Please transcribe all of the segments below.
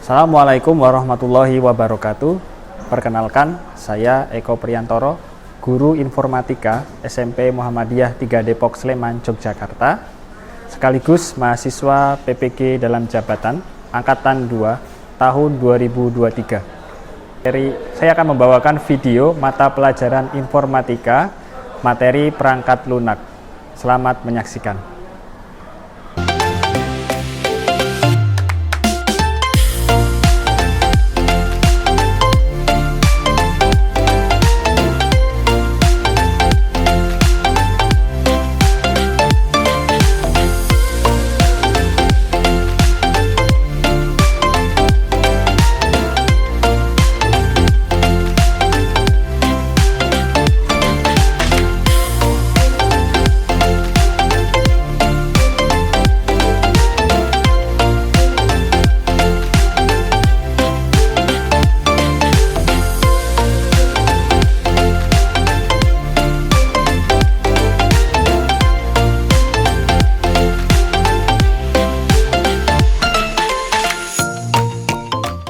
Assalamualaikum warahmatullahi wabarakatuh. Perkenalkan, saya Eko Priantoro, Guru Informatika SMP Muhammadiyah 3 Depok Sleman, Yogyakarta, sekaligus mahasiswa PPG dalam jabatan Angkatan 2 tahun 2023. Saya akan membawakan video mata pelajaran Informatika, materi perangkat lunak. Selamat menyaksikan.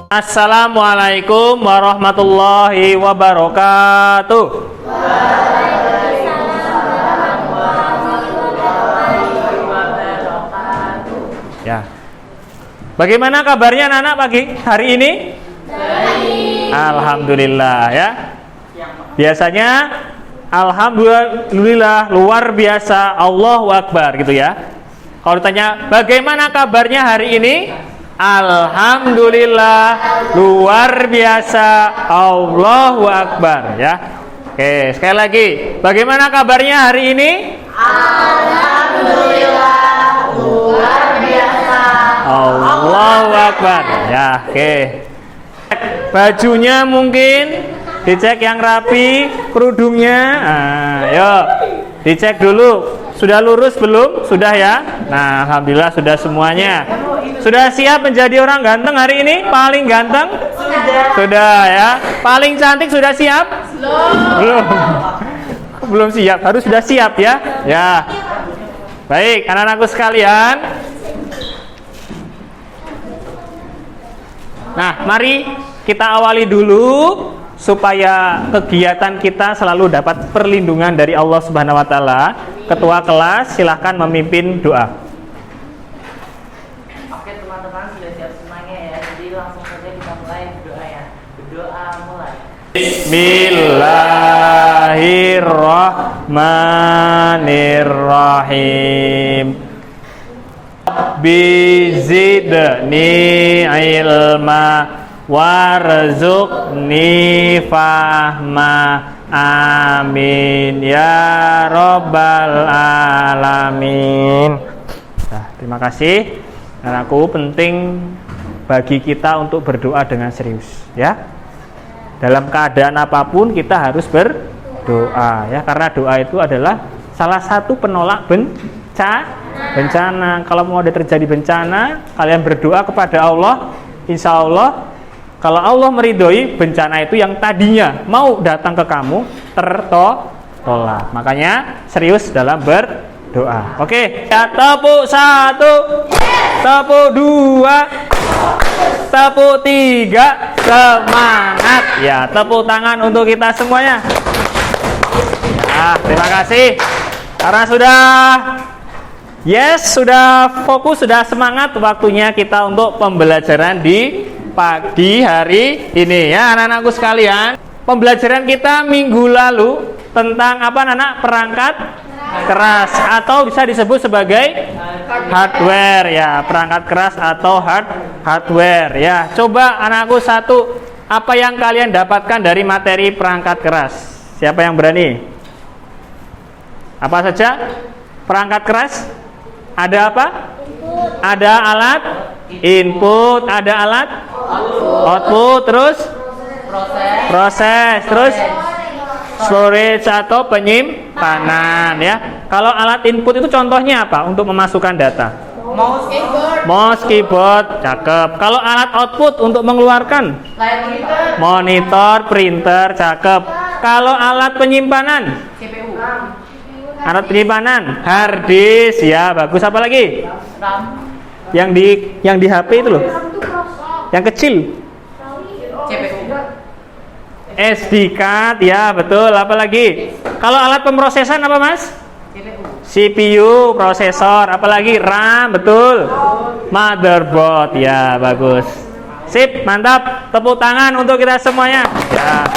Assalamualaikum warahmatullahi wabarakatuh. Ya. Bagaimana kabarnya anak-anak pagi hari ini? Baik. Alhamdulillah ya. Biasanya alhamdulillah luar biasa, Allahu Akbar gitu ya. Kalau ditanya bagaimana kabarnya hari ini? Alhamdulillah luar biasa, Allahu Akbar ya. Oke, sekali lagi, bagaimana kabarnya hari ini? Alhamdulillah luar biasa, Allahu Akbar ya. Oke, bajunya mungkin dicek yang rapi, kerudungnya, yuk dicek dulu. Sudah lurus belum? Sudah ya? Nah, alhamdulillah sudah semuanya. Sudah siap menjadi orang ganteng hari ini? Paling ganteng? Sudah ya. Paling cantik sudah siap? Belum. Belum siap, harus sudah siap ya. Ya. Baik, anak-anakku sekalian. Nah, mari kita awali dulu supaya kegiatan kita selalu dapat perlindungan dari Allah Subhanahu wa taala. Ketua kelas silahkan memimpin doa. Oke teman-teman, sudah siap semuanya ya. Jadi langsung saja kita mulai berdoa ya. Berdoa mulai. Bismillahirrahmanirrahim. Bizidni ilma warzuqni fahma, amin ya robbal alamin. Nah, terima kasih. Anakku, penting bagi kita untuk berdoa dengan serius ya. Dalam keadaan apapun kita harus berdoa ya, karena doa itu adalah salah satu penolak bencana. Kalau mau ada terjadi bencana, kalian berdoa kepada Allah, insya Allah kalau Allah meridhoi, bencana itu yang tadinya mau datang ke kamu tertolak. Makanya serius dalam berdoa. Oke, ya, tepuk 1, tepuk 2, tepuk 3, semangat. Ya, tepuk tangan untuk kita semuanya. Ya, terima kasih. Karena sudah fokus, sudah semangat, waktunya kita untuk pembelajaran di pagi hari ini ya anak-anakku sekalian. Pembelajaran kita minggu lalu tentang apa anak-anak? Perangkat keras atau bisa disebut sebagai hardware ya, perangkat keras atau hardware ya. Coba anakku satu, apa yang kalian dapatkan dari materi perangkat keras? Siapa yang berani? Apa saja perangkat keras? Ada apa? Ada alat input, ada alat output, terus proses, terus storage atau penyimpanan ya. Kalau alat input itu contohnya apa untuk memasukkan data? Mouse, keyboard, cakep. Kalau alat output untuk mengeluarkan? Monitor, printer, cakep. Kalau alat penyimpanan? CPU. Alat penyimpanan, hard disk, ya bagus. Apa lagi? RAM. Yang di HP itu loh. Yang kecil. CPU. SD card, ya betul. Apalagi? Kalau alat pemrosesan apa mas? CPU. CPU, prosesor. Apalagi? RAM, betul. Motherboard, ya bagus. Sip, mantap. Tepuk tangan untuk kita semuanya. Ya.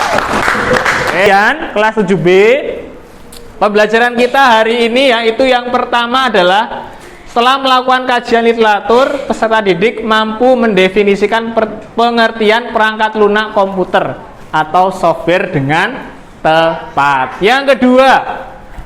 Kemudian kelas 7B. Pembelajaran kita hari ini yaitu yang pertama adalah setelah melakukan kajian literatur, peserta didik mampu mendefinisikan pengertian perangkat lunak komputer atau software dengan tepat. Yang kedua,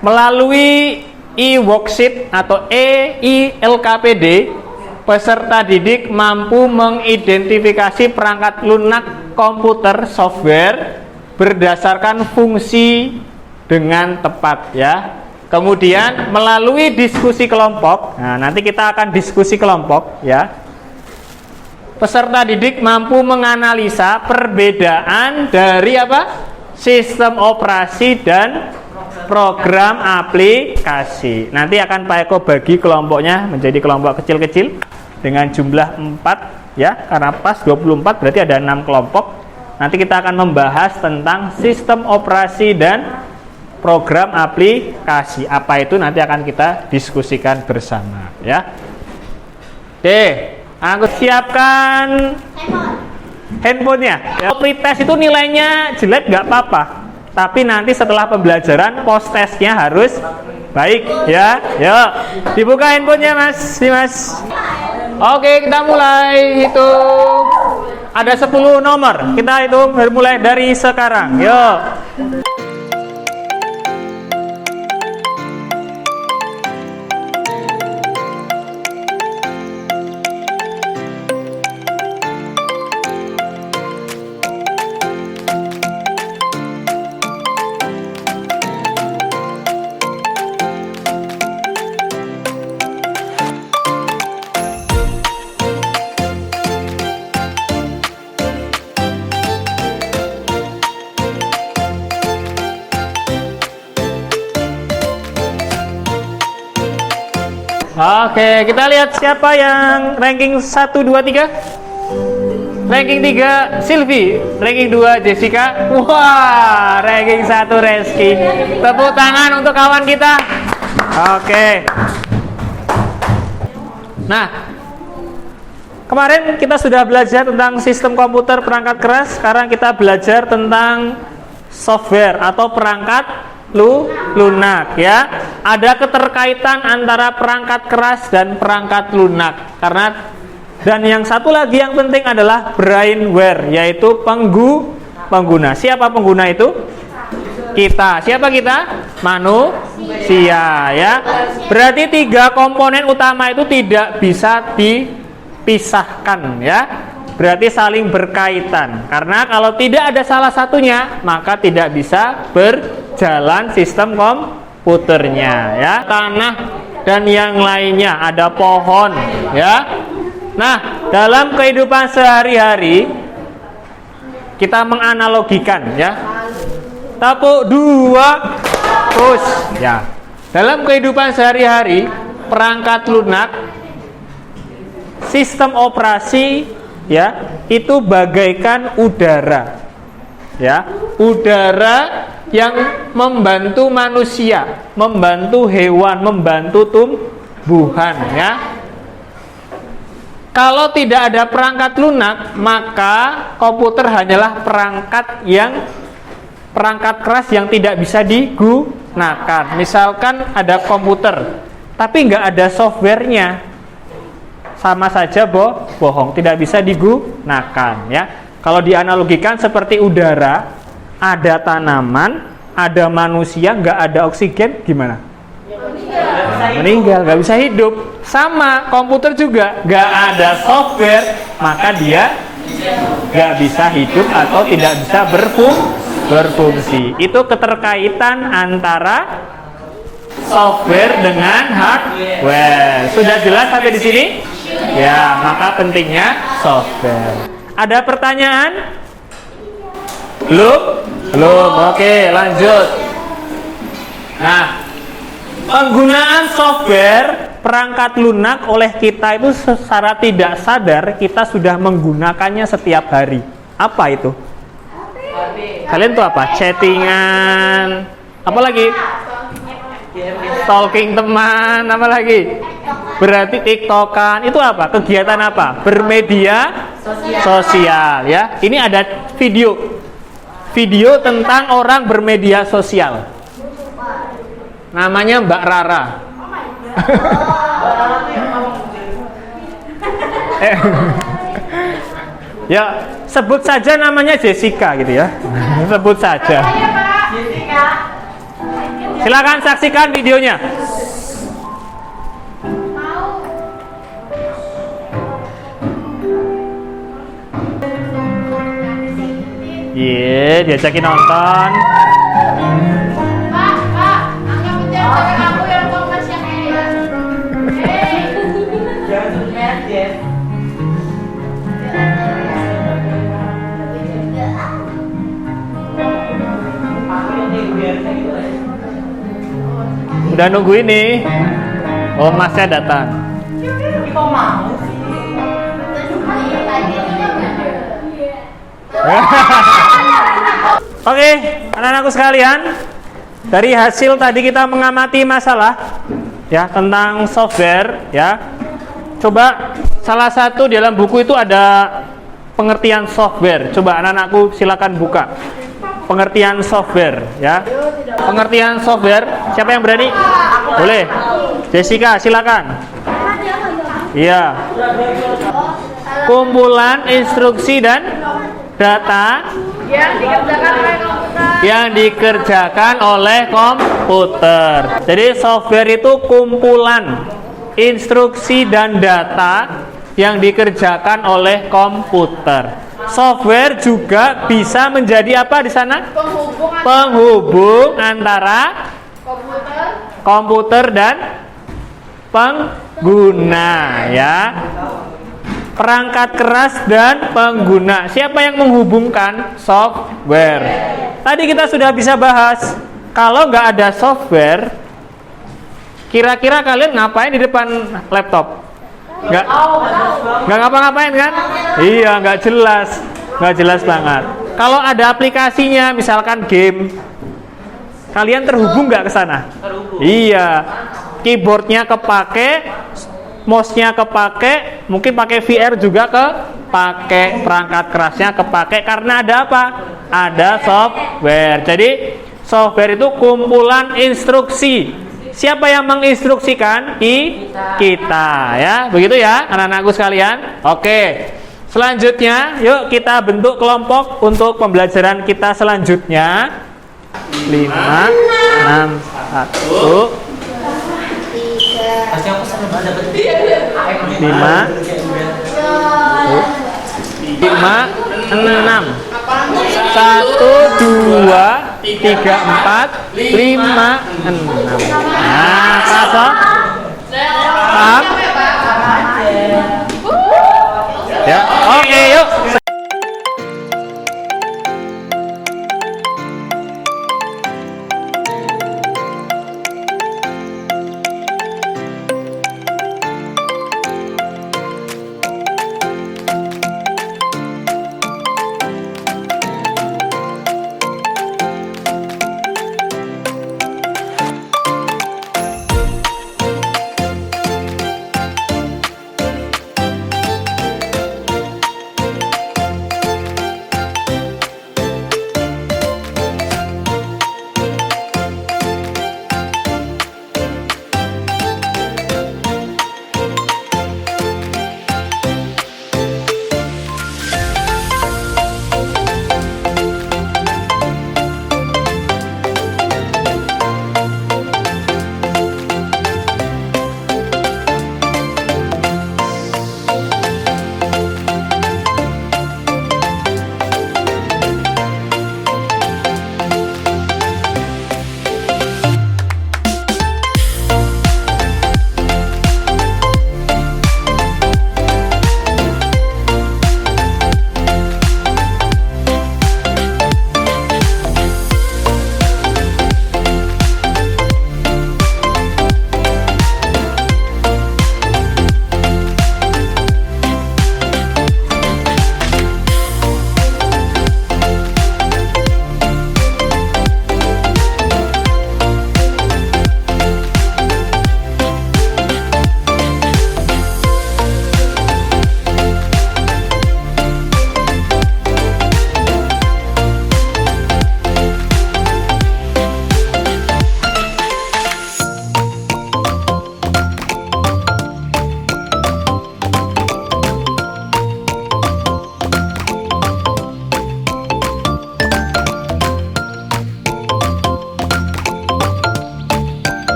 melalui e-worksheet atau EILKPD, peserta didik mampu mengidentifikasi perangkat lunak komputer software berdasarkan fungsi dengan tepat ya. Kemudian melalui diskusi kelompok, nah nanti kita akan diskusi kelompok ya. Peserta didik mampu menganalisa perbedaan dari apa? Sistem operasi dan program aplikasi. Nanti akan Pak Eko bagi kelompoknya menjadi kelompok kecil-kecil dengan jumlah 4 ya, karena pas 24 berarti ada 6 kelompok. Nanti kita akan membahas tentang sistem operasi dan program aplikasi. Apa itu nanti akan kita diskusikan bersama ya. Oke, aku siapkan handphonenya ya. Pretest itu nilainya jelek nggak apa-apa, tapi nanti setelah pembelajaran post testnya harus baik ya. Yuk dibuka handphonenya mas. Nih mas. Oke, kita mulai hitung. Ada 10 nomor, kita hitung mulai dari sekarang. Yuk. Oke, kita lihat siapa yang ranking 1, 2, 3. Ranking 3 Silvi, ranking 2 Jessica. Wah, ranking 1 Reski. Tepuk tangan untuk kawan kita. Oke. Nah, kemarin kita sudah belajar tentang sistem komputer perangkat keras. Sekarang kita belajar tentang software atau perangkat lunak ya. Ada keterkaitan antara perangkat keras dan perangkat lunak dan yang satu lagi yang penting adalah brainware, yaitu pengguna. Siapa pengguna itu? Kita. Siapa kita? Manusia ya. Berarti 3 komponen utama itu tidak bisa dipisahkan ya. Berarti saling berkaitan. Karena kalau tidak ada salah satunya, maka tidak bisa berjalan sistem komputernya ya. Tanah dan yang lainnya, ada pohon ya. Nah, dalam kehidupan sehari-hari kita menganalogikan ya. Tepuk 2 push ya. Dalam kehidupan sehari-hari, perangkat lunak, sistem operasi ya, itu bagaikan udara ya, udara yang membantu manusia, membantu hewan, membantu tumbuhan ya. Kalau tidak ada perangkat lunak, maka komputer hanyalah perangkat keras yang tidak bisa digunakan. Misalkan ada komputer tapi nggak ada softwarenya, sama saja bohong, tidak bisa digunakan ya. Kalau dianalogikan seperti udara, ada tanaman, ada manusia, nggak ada oksigen, gimana? Meninggal, nggak bisa hidup. Sama komputer juga, nggak ada software, maka dia nggak bisa hidup atau tidak bisa berfungsi. Itu keterkaitan antara software dengan hardware. Sudah jelas sampai di sini? Ya, maka pentingnya software. Ada pertanyaan? Belum. Oke, lanjut. Nah, penggunaan software perangkat lunak oleh kita itu secara tidak sadar kita sudah menggunakannya setiap hari. Apa itu? Kalian tuh apa? Chattingan, apa lagi? Stalking teman, apa lagi? Berarti TikTokan, itu apa? Kegiatan apa? Bermedia sosial ya. Ini ada video tentang orang bermedia sosial. Namanya Mbak Rara. Ya, sebut saja namanya Jessica gitu ya. Sebut saja. Silakan saksikan videonya. Iya, diajakin nonton. Pak, anggap aja cewek aku yang kongres yang ya. Hei. Jangan lihat ya. Aku yang biasa gitu ya. Udah nunggu ini. Oh, masnya datang. Tapi kok mau sih? Oke, anak-anakku sekalian, dari hasil tadi kita mengamati masalah ya tentang software ya. Coba salah satu di dalam buku itu ada pengertian software. Coba anak-anakku silakan buka. Pengertian software ya. Pengertian software, siapa yang berani? Boleh. Jessica, silakan. Iya. Kumpulan instruksi dan data yang dikerjakan oleh komputer. Jadi software itu kumpulan instruksi dan data yang dikerjakan oleh komputer. Software juga bisa menjadi apa di sana? Penghubung antara komputer dan pengguna ya. Perangkat keras dan pengguna. Siapa yang menghubungkan? Software. Tadi kita sudah bisa bahas, kalau nggak ada software, kira-kira kalian ngapain di depan laptop? Nggak ngapa-ngapain kan? Iya, nggak jelas banget. Kalau ada aplikasinya, misalkan game, kalian terhubung nggak ke sana? Iya, keyboardnya kepake, mouse-nya kepake, mungkin pakai VR juga kepake, perangkat kerasnya kepake, karena ada apa? Ada software. Jadi software itu kumpulan instruksi. Siapa yang menginstruksikan? Kita ya. Begitu ya anak-anakku sekalian. Oke. Selanjutnya, yuk kita bentuk kelompok untuk pembelajaran kita selanjutnya. 5 6 1 Pasti aku seneng banget dapet 5 6 1 2 3 4 5 6. Nah, pasang. Paham? Ya, oke, yuk.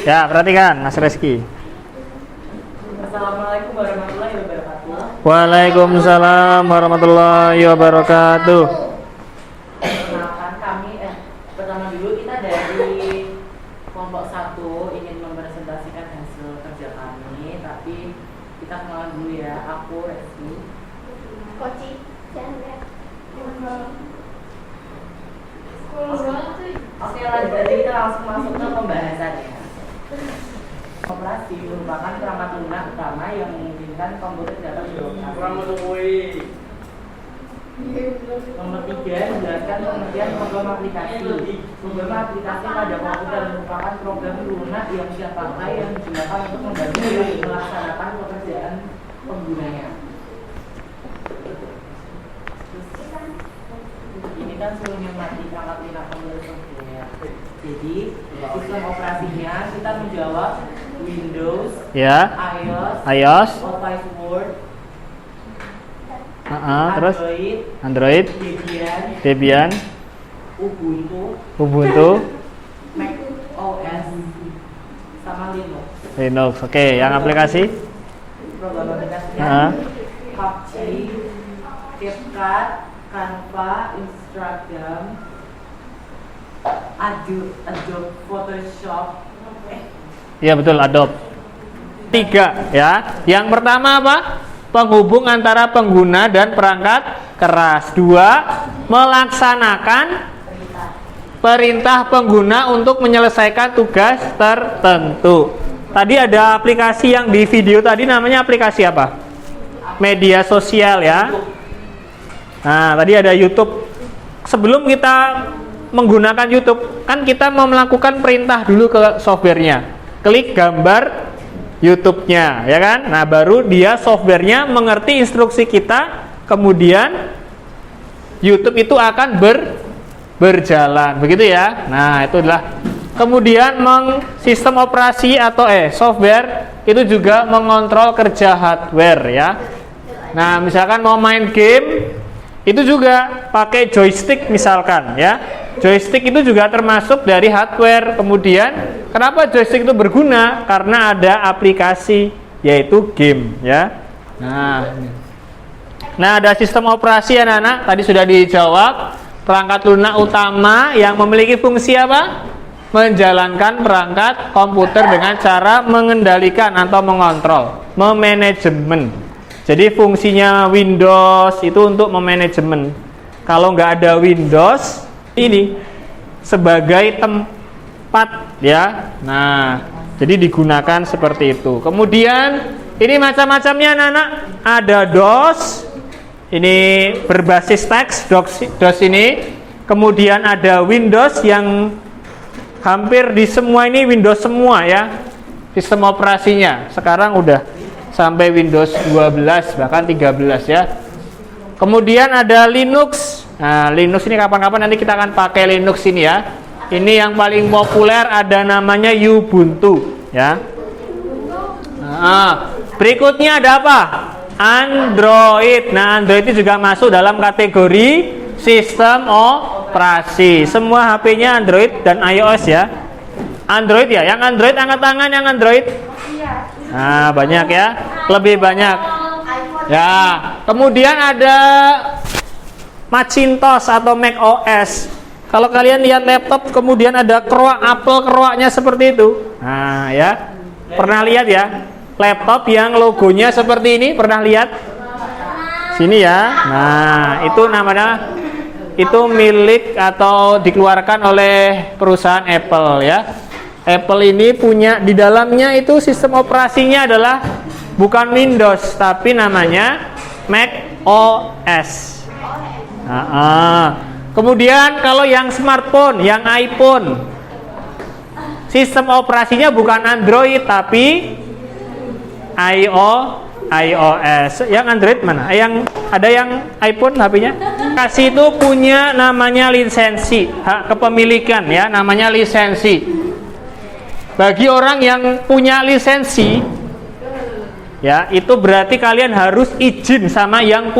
Ya, perhatikan Mas Reski. Assalamualaikum warahmatullahi wabarakatuh. Waalaikumsalam warahmatullahi wabarakatuh. Perkenalkan kami, pertama dulu kita dari kelompok 1 ingin mempresentasikan hasil kerja kami, tapi kita kenalan dulu ya. Aku Reski. Koci. Chandra. Oke, lanjut aja, kita langsung masuk ke pembahasan ya. Operasi merupakan perangkat lunak utama yang memungkinkan komputer dapat beroperasi. Nomor 3, menjelaskan pengertian program aplikasi. Program aplikasi pada komputer merupakan program lunak yang siap pakai yang digunakan untuk membantu melaksanakan pekerjaan penggunanya. Ini kan seluruhnya mati perangkat lunak komputer ya. Jadi sistem operasinya kita menjawab Windows, Ya. iOS, iOS. Office Word, Terus Android, Android, Debian, Debian, Ubuntu, Ubuntu, Mac OS, sama Linux. Linux. Oke, yang aplikasi? Program aplikasinya Heeh. PUBG, CapCut, Canva, Instagram, Adobe Photoshop. Iya betul, Adobe. 3 ya. Yang pertama apa? Penghubung antara pengguna dan perangkat keras. 2, melaksanakan perintah pengguna untuk menyelesaikan tugas tertentu. Tadi ada aplikasi yang di video tadi namanya aplikasi apa? Media sosial ya. Nah, tadi ada YouTube. Sebelum kita menggunakan YouTube, kan kita mau melakukan perintah dulu ke softwarenya. Klik gambar YouTube-nya, ya kan? Nah, baru dia softwarenya mengerti instruksi kita, kemudian YouTube itu akan berjalan, begitu ya. Nah, itu adalah kemudian sistem operasi atau software itu juga mengontrol kerja hardware ya. Nah, misalkan mau main game itu juga pakai joystick misalkan ya. Joystick itu juga termasuk dari hardware. Kemudian kenapa joystick itu berguna? Karena ada aplikasi yaitu game ya. Nah, ada sistem operasi anak-anak tadi sudah dijawab. Perangkat lunak utama yang memiliki fungsi apa? Menjalankan perangkat komputer dengan cara mengendalikan atau mengontrol, memanajemen. Jadi fungsinya Windows itu untuk memanajemen. Kalau nggak ada Windows ini sebagai tempat ya. Nah, jadi digunakan seperti itu. Kemudian ini macam-macamnya anak-anak. Ada DOS. Ini berbasis teks DOS ini. Kemudian ada Windows yang hampir di semua ini Windows semua ya. Sistem operasinya. Sekarang udah sampai Windows 12 bahkan 13 ya. Kemudian ada Linux. Nah, Linux ini kapan-kapan nanti kita akan pakai Linux ini ya. Ini yang paling populer ada namanya Ubuntu ya. Nah, berikutnya ada apa? Android. Nah, Android itu juga masuk dalam kategori sistem operasi. Semua HP-nya Android dan iOS ya. Android ya. Yang Android angkat tangan yang Android. Nah, banyak ya. Lebih banyak. Ya, kemudian ada Macintosh atau Mac OS. Kalau kalian lihat laptop kemudian ada keruak Apple keruaknya seperti itu. Nah, ya. Pernah lihat ya? Laptop yang logonya seperti ini, pernah lihat? Sini ya. Nah, itu namanya itu milik atau dikeluarkan oleh perusahaan Apple ya. Apple ini punya di dalamnya itu sistem operasinya adalah bukan Windows tapi namanya Mac OS. Kemudian kalau yang smartphone, yang iPhone, sistem operasinya bukan Android tapi iOS. Yang Android mana? Yang ada yang iPhone HP-nya? Kasih itu punya namanya lisensi, hak kepemilikan ya, namanya lisensi. Bagi orang yang punya lisensi ya, itu berarti kalian harus izin sama yang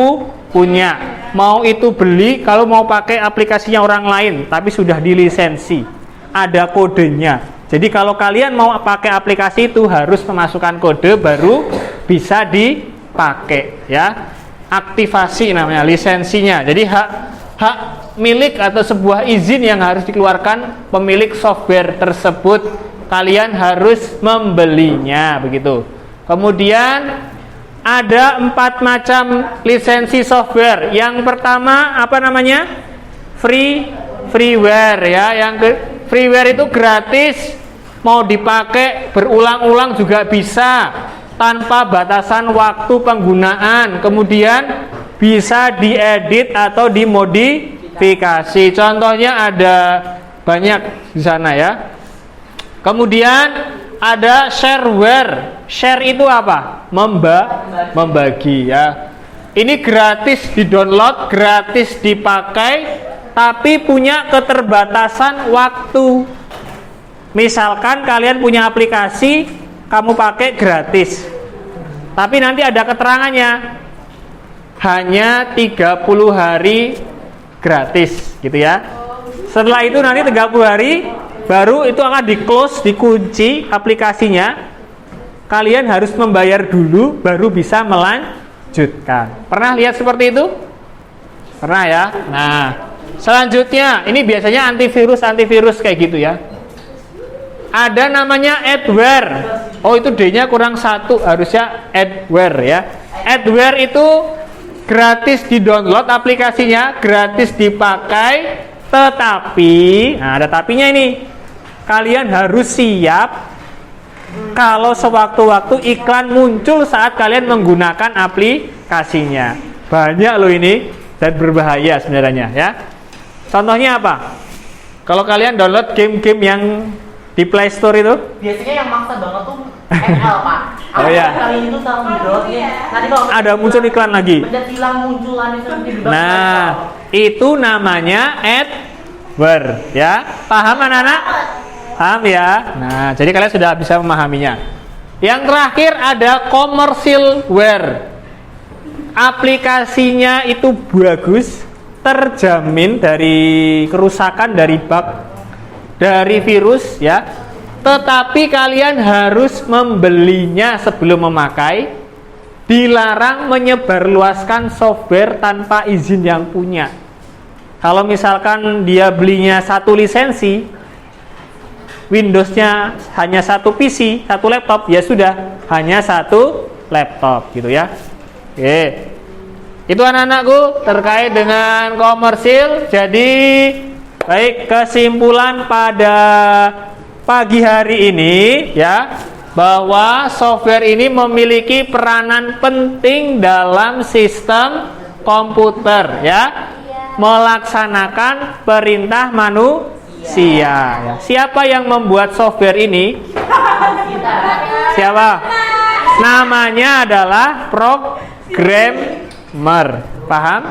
punya. Mau itu beli, kalau mau pakai aplikasinya orang lain tapi sudah dilisensi. Ada kodenya. Jadi kalau kalian mau pakai aplikasi itu harus memasukkan kode baru bisa dipakai ya. Aktivasi namanya, lisensinya. Jadi hak milik atau sebuah izin yang harus dikeluarkan pemilik software tersebut. Kalian harus membelinya begitu. Kemudian ada 4 macam lisensi software. Yang pertama apa namanya? Freeware ya. Freeware itu gratis, mau dipakai berulang-ulang juga bisa tanpa batasan waktu penggunaan. Kemudian bisa diedit atau dimodifikasi. Contohnya ada banyak di sana ya. Kemudian ada shareware. Share itu apa? Membagi ya. Ini gratis di-download, gratis dipakai, tapi punya keterbatasan waktu. Misalkan kalian punya aplikasi, kamu pakai gratis. Tapi nanti ada keterangannya. Hanya 30 hari gratis, gitu ya. Setelah itu nanti 30 hari baru itu akan di-close, dikunci aplikasinya. Kalian harus membayar dulu baru bisa melanjutkan. Pernah lihat seperti itu? Pernah ya? Nah, selanjutnya, ini biasanya antivirus kayak gitu ya. Ada namanya adware. Oh, itu D-nya kurang 1, harusnya adware ya. Adware itu gratis di-download aplikasinya, gratis dipakai, tetapi, nah ada tapinya ini. Kalian harus siap kalau sewaktu-waktu iklan muncul saat kalian menggunakan aplikasinya. Banyak loh ini dan berbahaya sebenarnya ya. Contohnya apa? Kalau kalian download game-game yang di Play Store itu, Biasanya yang maksa banget tuh ML, Pak. Oh iya. Kali itu selalu di-downloadnya. Nanti kalau ada muncul iklan lagi. benda hilang munculan itu di-download. Nah, itu namanya adware ya. Paham anak-anak? Paham ya? Nah, jadi kalian sudah bisa memahaminya. Yang terakhir ada commercialware. Aplikasinya itu bagus, terjamin dari kerusakan, dari bug, dari virus ya. Tetapi kalian harus membelinya sebelum memakai. Dilarang menyebarluaskan software tanpa izin yang punya. Kalau misalkan dia belinya 1 lisensi, Windows-nya hanya 1 PC, 1 laptop, ya sudah, hanya 1 laptop gitu ya. Oke. Itu anak-anakku terkait dengan komersil. Jadi, baik, kesimpulan pada pagi hari ini ya, bahwa software ini memiliki peranan penting dalam sistem komputer ya, melaksanakan perintah manusia ya. Siapa yang membuat software ini? Siapa? Namanya adalah programmer. Paham?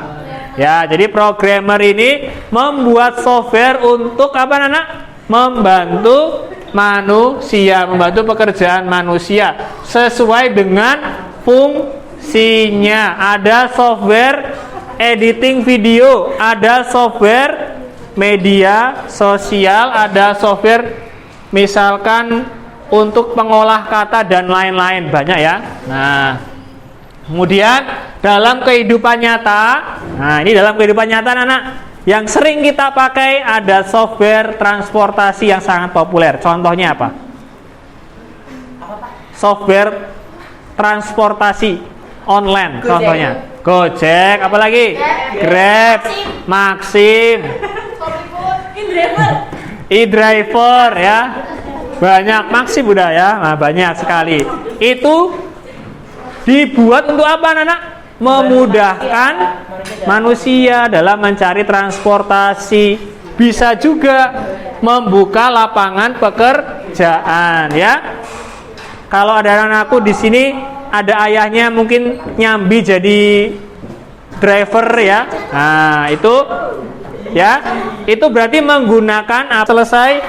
Ya, jadi programmer ini membuat software untuk apa, Nana? Membantu manusia, membantu pekerjaan manusia sesuai dengan fungsinya. Ada software editing video, ada software media sosial, ada software misalkan untuk pengolah kata dan lain-lain, banyak ya. Nah, kemudian dalam kehidupan nyata, nah ini dalam kehidupan nyata anak, yang sering kita pakai ada software transportasi yang sangat populer. Contohnya apa? Software transportasi online, Gojek. contohnya Gojek, apalagi Grab, Maxim, e-driver ya, banyak. Maxim udah ya, nah, banyak sekali. Itu dibuat untuk apa, anak? Memudahkan manusia dalam mencari transportasi. Bisa juga membuka lapangan pekerjaan ya. Kalau ada anakku di sini, ada ayahnya mungkin nyambi jadi driver ya. Nah, itu ya, itu berarti menggunakan. Selesai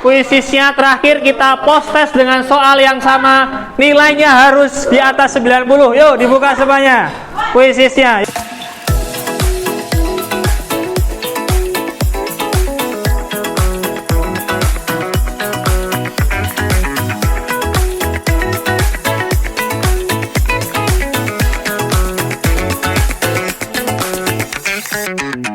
kuisisnya, terakhir kita post test dengan soal yang sama, nilainya harus di atas 90. Yuk dibuka semuanya kuisisnya. Pak.